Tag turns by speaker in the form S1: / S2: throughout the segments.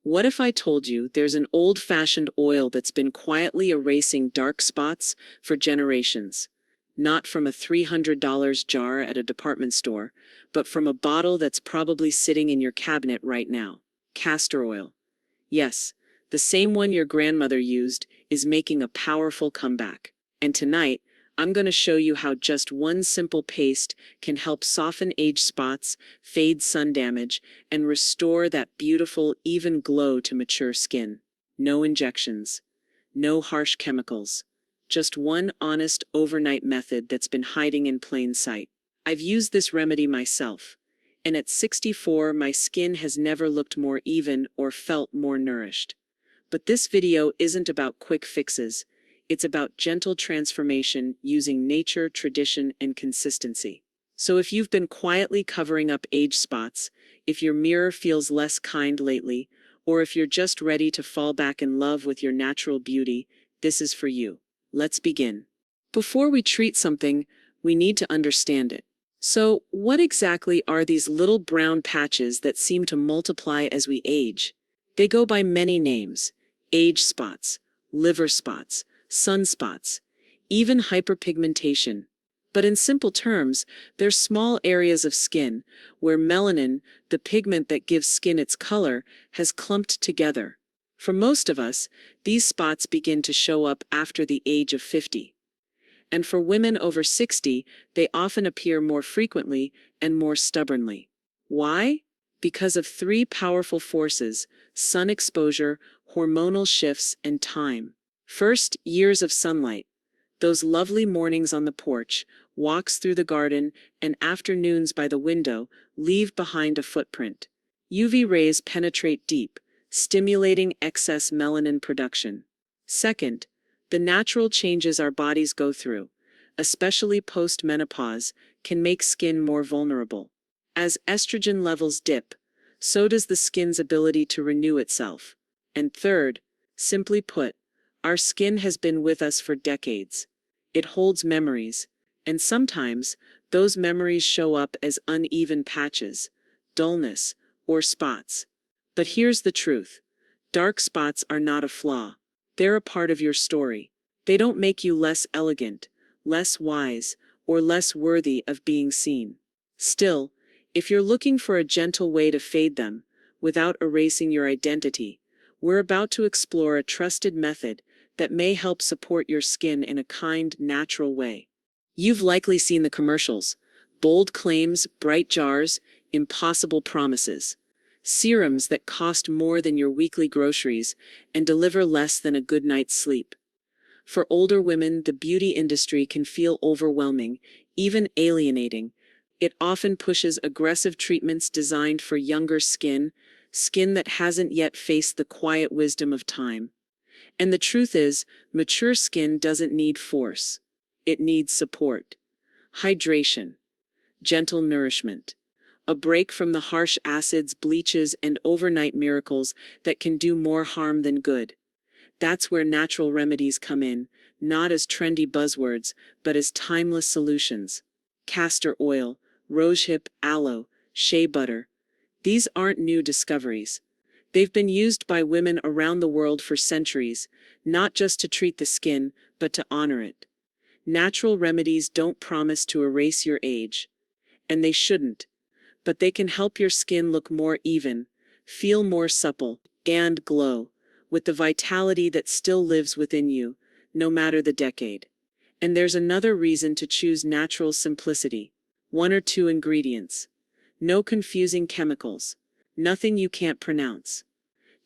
S1: What if I told you there's an old-fashioned oil that's been quietly erasing dark spots for generations? Not from a $300 jar at a department store, but from a bottle that's probably sitting in your cabinet right now. Castor oil. Yes, the same one your grandmother used is making a powerful comeback. And tonight, I'm going to show you how just one simple paste can help soften age spots, fade sun damage, and restore that beautiful, even glow to mature skin. No injections, no harsh chemicals. Just one honest overnight method that's been hiding in plain sight. I've used this remedy myself, and at 64, my skin has never looked more even or felt more nourished. But this video isn't about quick fixes. It's about gentle transformation using nature, tradition, and consistency. So if you've been quietly covering up age spots, if your mirror feels less kind lately, or if you're just ready to fall back in love with your natural beauty, this is for you. Let's begin. Before we treat something, we need to understand it. So, what exactly are these little brown patches that seem to multiply as we age? They go by many names: age spots, liver spots, sunspots, even hyperpigmentation. But in simple terms, they're small areas of skin where melanin, the pigment that gives skin its color, has clumped together. For most of us, these spots begin to show up after the age of 50. And for women over 60, they often appear more frequently and more stubbornly. Why? Because of three powerful forces: sun exposure, hormonal shifts, and time. First, years of sunlight. Those lovely mornings on the porch, walks through the garden, and afternoons by the window leave behind a footprint. UV rays penetrate deep, stimulating excess melanin production. Second, the natural changes our bodies go through, especially post-menopause, can make skin more vulnerable. As estrogen levels dip, so does the skin's ability to renew itself. And third, simply put, our skin has been with us for decades. It holds memories, and sometimes those memories show up as uneven patches, dullness, or spots. But here's the truth: dark spots are not a flaw. They're a part of your story. They don't make you less elegant, less wise, or less worthy of being seen. Still, if you're looking for a gentle way to fade them, without erasing your identity, we're about to explore a trusted method that may help support your skin in a kind, natural way. You've likely seen the commercials: bold claims, bright jars, impossible promises. Serums that cost more than your weekly groceries and deliver less than a good night's sleep. For older women, the beauty industry can feel overwhelming, even alienating. It often pushes aggressive treatments designed for younger skin, skin that hasn't yet faced the quiet wisdom of time. And the truth is, mature skin doesn't need force. It needs support, hydration, gentle nourishment, a break from the harsh acids, bleaches, and overnight miracles that can do more harm than good. That's where natural remedies come in, not as trendy buzzwords, but as timeless solutions. Castor oil, rosehip, aloe, shea butter. These aren't new discoveries. They've been used by women around the world for centuries, not just to treat the skin, but to honor it. Natural remedies don't promise to erase your age, and they shouldn't, but they can help your skin look more even, feel more supple, and glow, with the vitality that still lives within you, no matter the decade. And there's another reason to choose natural simplicity: one or two ingredients. No confusing chemicals. Nothing you can't pronounce.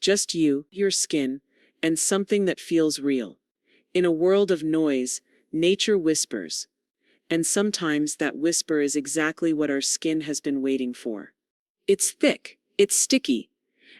S1: Just you, your skin, and something that feels real. In a world of noise, nature whispers. And sometimes that whisper is exactly what our skin has been waiting for. It's thick, it's sticky,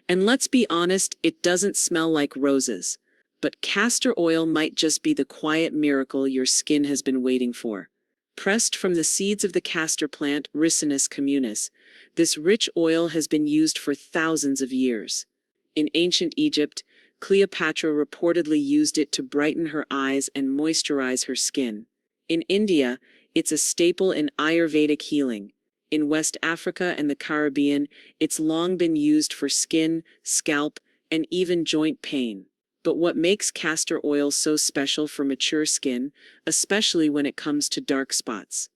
S1: and let's be honest, it doesn't smell like roses. But castor oil might just be the quiet miracle your skin has been waiting for. Pressed from the seeds of the castor plant, Ricinus communis, this rich oil has been used for thousands of years. In ancient Egypt, Cleopatra reportedly used it to brighten her eyes and moisturize her skin. In India, it's a staple in Ayurvedic healing. In West Africa and the Caribbean, it's long been used for skin, scalp, and even joint pain. But what makes castor oil so special for mature skin, especially when it comes to dark spots?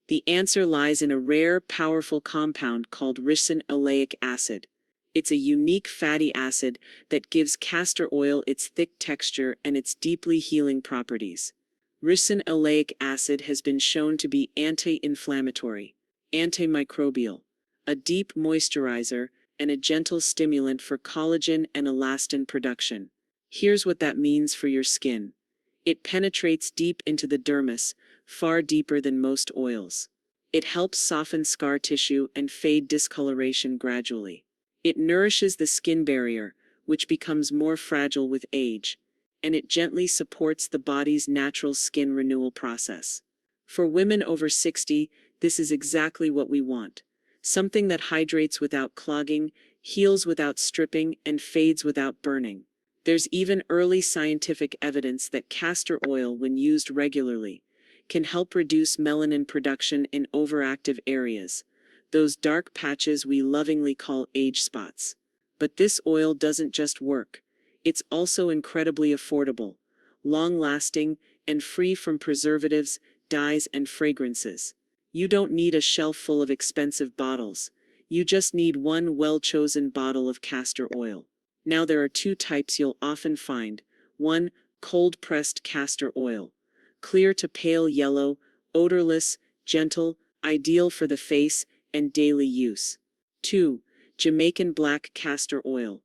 S1: The answer lies in a rare, powerful compound called ricin oleic acid. It's a unique fatty acid that gives castor oil its thick texture and its deeply healing properties. Ricin oleic acid has been shown to be anti-inflammatory, antimicrobial, a deep moisturizer, and a gentle stimulant for collagen and elastin production. Here's what that means for your skin. It penetrates deep into the dermis, far deeper than most oils. It helps soften scar tissue and fade discoloration gradually. It nourishes the skin barrier, which becomes more fragile with age, and it gently supports the body's natural skin renewal process. For women over 60, this is exactly what we want. Something that hydrates without clogging, heals without stripping, and fades without burning. There's even early scientific evidence that castor oil, when used regularly, can help reduce melanin production in overactive areas, those dark patches we lovingly call age spots. But this oil doesn't just work. It's also incredibly affordable, long-lasting, and free from preservatives, dyes, and fragrances. You don't need a shelf full of expensive bottles. You just need one well-chosen bottle of castor oil. Now there are two types you'll often find. One, cold-pressed castor oil. Clear to pale yellow, odorless, gentle, ideal for the face and daily use. 2. Jamaican black castor oil.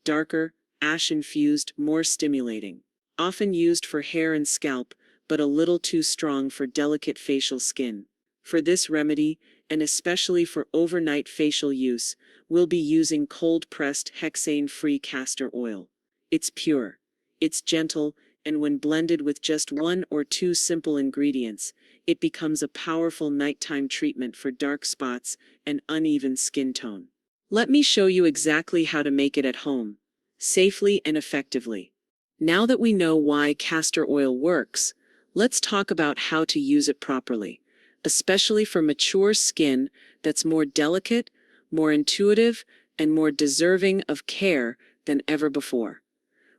S1: Darker, ash-infused, more stimulating. Often used for hair and scalp, but a little too strong for delicate facial skin. For this remedy, and especially for overnight facial use, we'll be using cold-pressed hexane-free castor oil. It's pure, it's gentle, and when blended with just one or two simple ingredients, it becomes a powerful nighttime treatment for dark spots and uneven skin tone. Let me show you exactly how to make it at home, safely and effectively. Now that we know why castor oil works, let's talk about how to use it properly, especially for mature skin that's more delicate, more intuitive, and more deserving of care than ever before.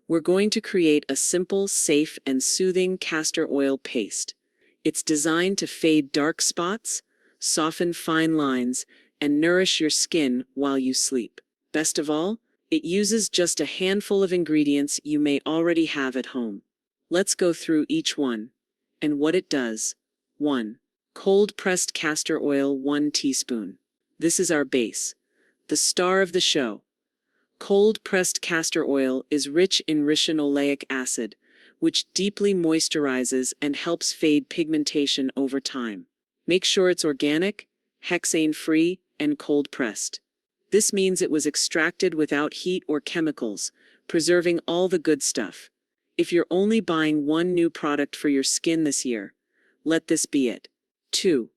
S1: We're going to create a simple, safe, and soothing castor oil paste. It's designed to fade dark spots, soften fine lines, and nourish your skin while you sleep. Best of all, it uses just a handful of ingredients you may already have at home. Let's go through each one and what it does. 1. Cold-pressed castor oil 1 teaspoon. This is our base, the star of the show. Cold-pressed castor oil is rich in ricin oleic acid, which deeply moisturizes and helps fade pigmentation over time. Make sure it's organic, hexane-free, and cold-pressed. This means it was extracted without heat or chemicals, preserving all the good stuff. If you're only buying one new product for your skin this year, let this be it. 2.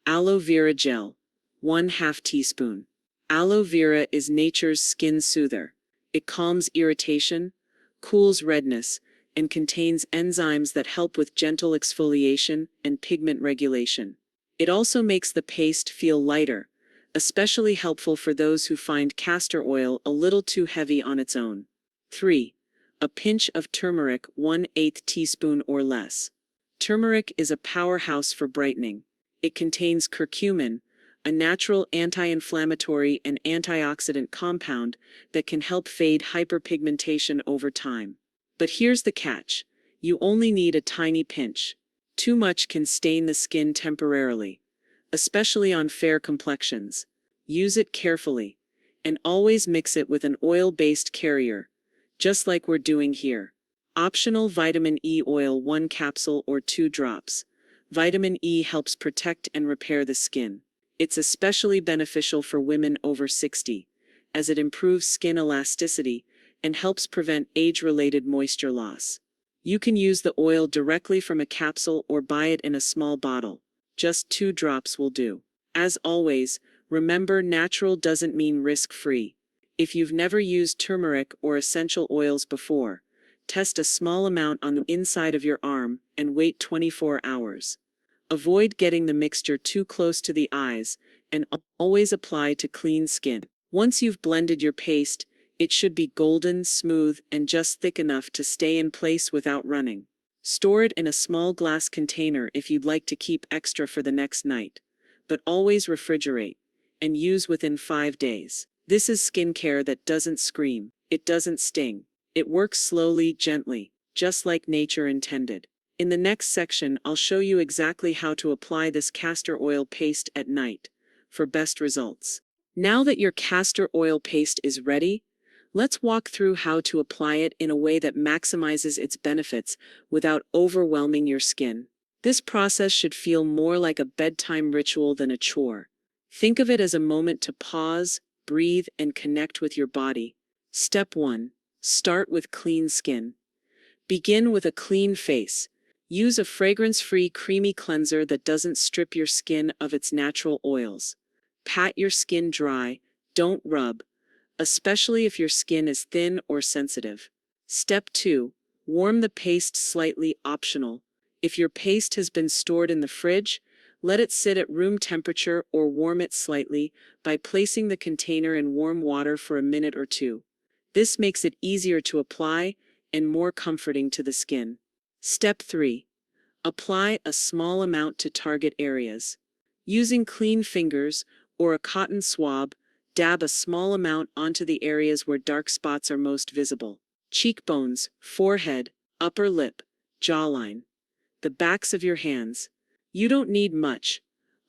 S1: Aloe vera gel, 1/2 teaspoon. Aloe vera is nature's skin soother. It calms irritation, cools redness, and contains enzymes that help with gentle exfoliation and pigment regulation. It also makes the paste feel lighter, especially helpful for those who find castor oil a little too heavy on its own. 3. A pinch of turmeric 1/8 teaspoon or less. Turmeric is a powerhouse for brightening. It contains curcumin, a natural anti-inflammatory and antioxidant compound that can help fade hyperpigmentation over time. But here's the catch. You only need a tiny pinch. Too much can stain the skin temporarily, especially on fair complexions. Use it carefully, and always mix it with an oil-based carrier, just like we're doing here. Optional vitamin E oil 1 capsule or 2 drops. Vitamin E helps protect and repair the skin. It's especially beneficial for women over 60, as it improves skin elasticity and helps prevent age-related moisture loss. You can use the oil directly from a capsule or buy it in a small bottle. Just 2 drops will do. As always, remember, natural doesn't mean risk-free. If you've never used turmeric or essential oils before, test a small amount on the inside of your arm and wait 24 hours. Avoid getting the mixture too close to the eyes, and always apply to clean skin. Once you've blended your paste, It should be golden, smooth, and just thick enough to stay in place without running. Store it in a small glass container if you'd like to keep extra for the next night. But always refrigerate and use within 5 days. This is skincare that doesn't scream, it doesn't sting. It works slowly, gently, just like nature intended. In the next section, I'll show you exactly how to apply this castor oil paste at night for best results. Now that your castor oil paste is ready, let's walk through how to apply it in a way that maximizes its benefits without overwhelming your skin. This process should feel more like a bedtime ritual than a chore. Think of it as a moment to pause, breathe, and connect with your body. Step 1. Start with clean skin. Begin with a clean face. Use a fragrance-free creamy cleanser that doesn't strip your skin of its natural oils. Pat your skin dry, don't rub, especially if your skin is thin or sensitive. Step 2. Warm the paste slightly, optional. If your paste has been stored in the fridge, let it sit at room temperature or warm it slightly by placing the container in warm water for a minute or two. This makes it easier to apply and more comforting to the skin. Step 3. Apply a small amount to target areas. Using clean fingers or a cotton swab, dab a small amount onto the areas where dark spots are most visible. Cheekbones, forehead, upper lip, jawline, the backs of your hands. You don't need much.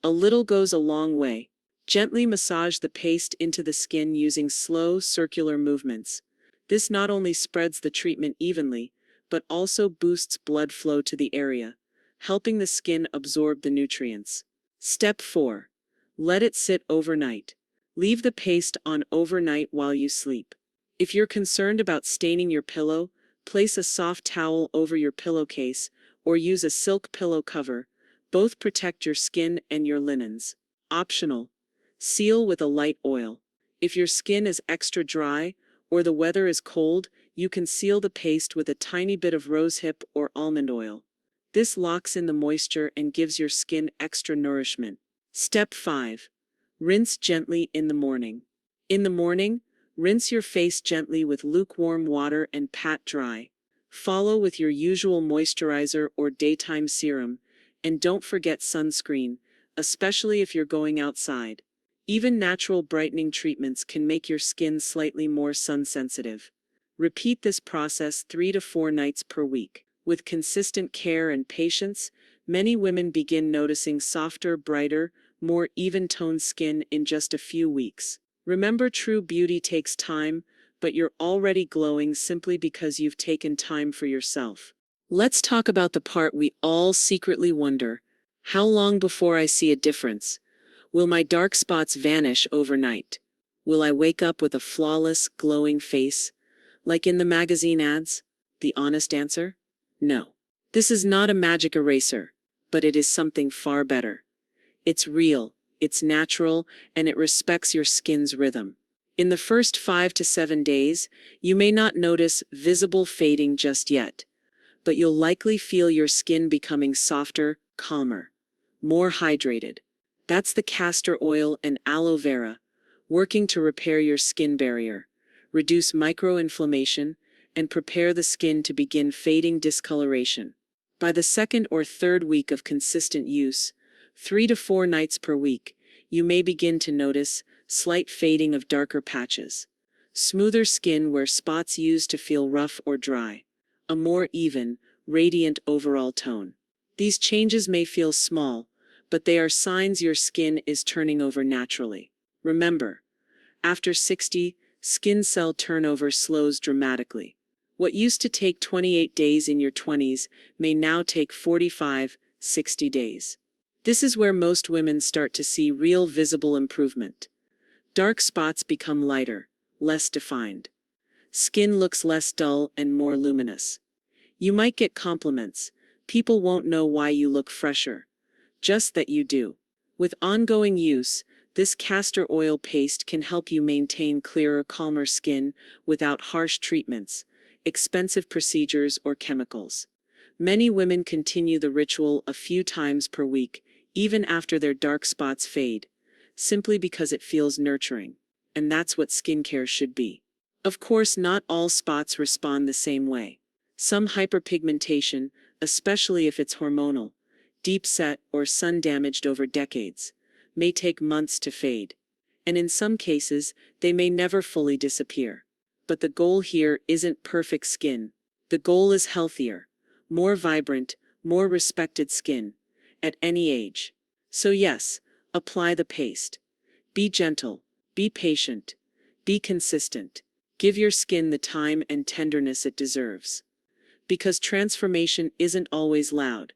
S1: A little goes a long way. Gently massage the paste into the skin using slow, circular movements. This not only spreads the treatment evenly, but also boosts blood flow to the area, helping the skin absorb the nutrients. Step 4. Let it sit overnight. Leave the paste on overnight while you sleep. If you're concerned about staining your pillow, place a soft towel over your pillowcase or use a silk pillow cover. Both protect your skin and your linens. Optional. Seal with a light oil. If your skin is extra dry or the weather is cold, you can seal the paste with a tiny bit of rosehip or almond oil. This locks in the moisture and gives your skin extra nourishment. Step 5. Rinse gently in the morning. In the morning, rinse your face gently with lukewarm water and pat dry. Follow with your usual moisturizer or daytime serum, and don't forget sunscreen, especially if you're going outside. Even natural brightening treatments can make your skin slightly more sun-sensitive. Repeat this process 3 to 4 nights per week. With consistent care and patience, many women begin noticing softer, brighter, more even-toned skin in just a few weeks. Remember, true beauty takes time, but you're already glowing simply because you've taken time for yourself. Let's talk about the part we all secretly wonder. How long before I see a difference? Will my dark spots vanish overnight? Will I wake up with a flawless, glowing face, like in the magazine ads? The honest answer? No. This is not a magic eraser, but it is something far better. It's real, it's natural, and it respects your skin's rhythm. In the first 5 to 7 days, you may not notice visible fading just yet, but you'll likely feel your skin becoming softer, calmer, more hydrated. That's the castor oil and aloe vera, working to repair your skin barrier, reduce microinflammation, and prepare the skin to begin fading discoloration. By the second or third week of consistent use, 3 to 4 nights per week, you may begin to notice slight fading of darker patches, smoother skin where spots used to feel rough or dry, a more even, radiant overall tone. These changes may feel small, but they are signs your skin is turning over naturally. Remember, after 60, skin cell turnover slows dramatically. What used to take 28 days in your 20s may now take 45, 60 days. This is where most women start to see real visible improvement. Dark spots become lighter, less defined. Skin looks less dull and more luminous. You might get compliments. People won't know why you look fresher, just that you do. With ongoing use, this castor oil paste can help you maintain clearer, calmer skin without harsh treatments, expensive procedures, or chemicals. Many women continue the ritual a few times per week, even after their dark spots fade, simply because it feels nurturing. And that's what skincare should be. Of course, not all spots respond the same way. Some hyperpigmentation, especially if it's hormonal, deep set, or sun damaged over decades, may take months to fade. And in some cases, they may never fully disappear. But the goal here isn't perfect skin. The goal is healthier, more vibrant, more respected skin, at any age. So yes, apply the paste. Be gentle, be patient, be consistent. Give your skin the time and tenderness it deserves. Because transformation isn't always loud.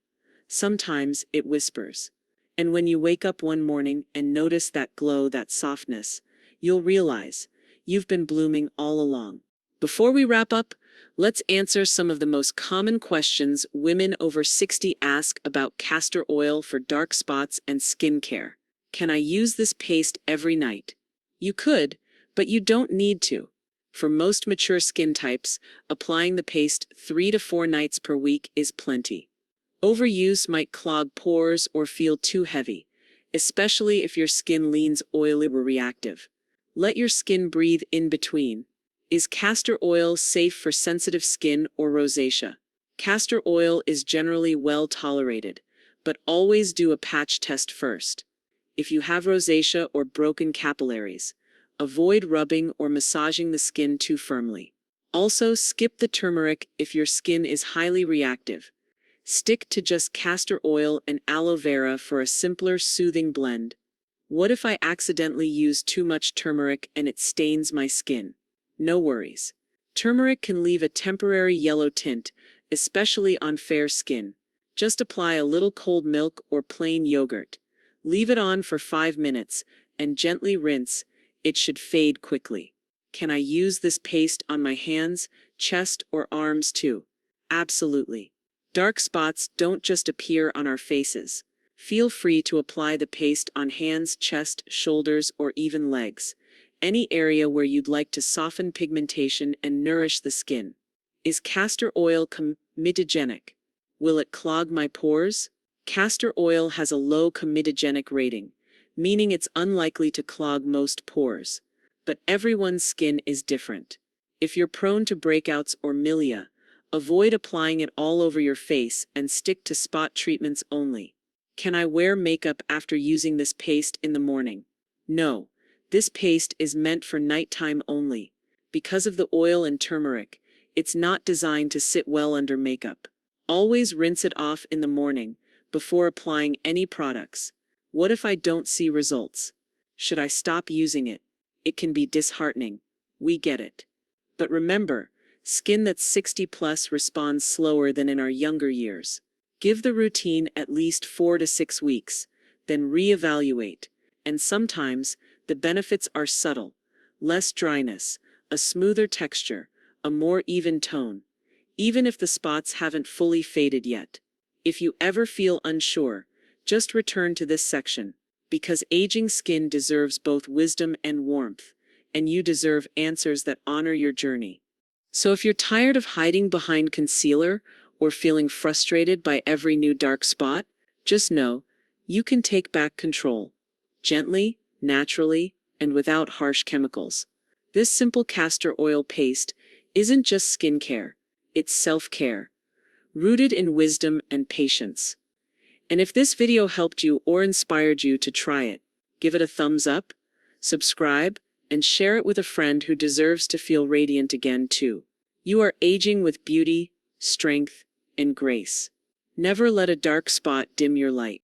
S1: Sometimes it whispers. And when you wake up one morning and notice that glow, that softness, you'll realize you've been blooming all along. Before we wrap up, let's answer some of the most common questions women over 60 ask about castor oil for dark spots and skincare. Can I use this paste every night? You could, but you don't need to. For most mature skin types, applying the paste 3 to 4 nights per week is plenty. Overuse might clog pores or feel too heavy, especially if your skin leans oily or reactive. Let your skin breathe in between. Is castor oil safe for sensitive skin or rosacea? Castor oil is generally well tolerated, but always do a patch test first. If you have rosacea or broken capillaries, avoid rubbing or massaging the skin too firmly. Also, skip the turmeric if your skin is highly reactive. Stick to just castor oil and aloe vera for a simpler, soothing blend. What if I accidentally use too much turmeric and it stains my skin? No worries. Turmeric can leave a temporary yellow tint, especially on fair skin. Just apply a little cold milk or plain yogurt. Leave it on for 5 minutes and gently rinse. It should fade quickly. Can I use this paste on my hands, chest, or arms too? Absolutely. Dark spots don't just appear on our faces. Feel free to apply the paste on hands, chest, shoulders, or even legs. Any area where you'd like to soften pigmentation and nourish the skin. Is castor oil comedogenic? Will it clog my pores? Castor oil has a low comedogenic rating, meaning it's unlikely to clog most pores. But everyone's skin is different. If you're prone to breakouts or milia, avoid applying it all over your face and stick to spot treatments only. Can I wear makeup after using this paste in the morning? No. This paste is meant for nighttime only. Because of the oil and turmeric, it's not designed to sit well under makeup. Always rinse it off in the morning, before applying any products. What if I don't see results? Should I stop using it? It can be disheartening. We get it. But remember, skin that's 60 plus responds slower than in our younger years. Give the routine at least 4 to 6 weeks, then reevaluate. And sometimes, the benefits are subtle. Less dryness, a smoother texture, a more even tone. Even if the spots haven't fully faded yet. If you ever feel unsure, just return to this section. Because aging skin deserves both wisdom and warmth. And you deserve answers that honor your journey. So if you're tired of hiding behind concealer or feeling frustrated by every new dark spot, just know you can take back control. Gently, naturally, and without harsh chemicals. This simple castor oil paste isn't just skincare, it's self-care, rooted in wisdom and patience. And if this video helped you or inspired you to try it, give it a thumbs up, subscribe, and share it with a friend who deserves to feel radiant again too. You are aging with beauty, strength, and grace. Never let a dark spot dim your light.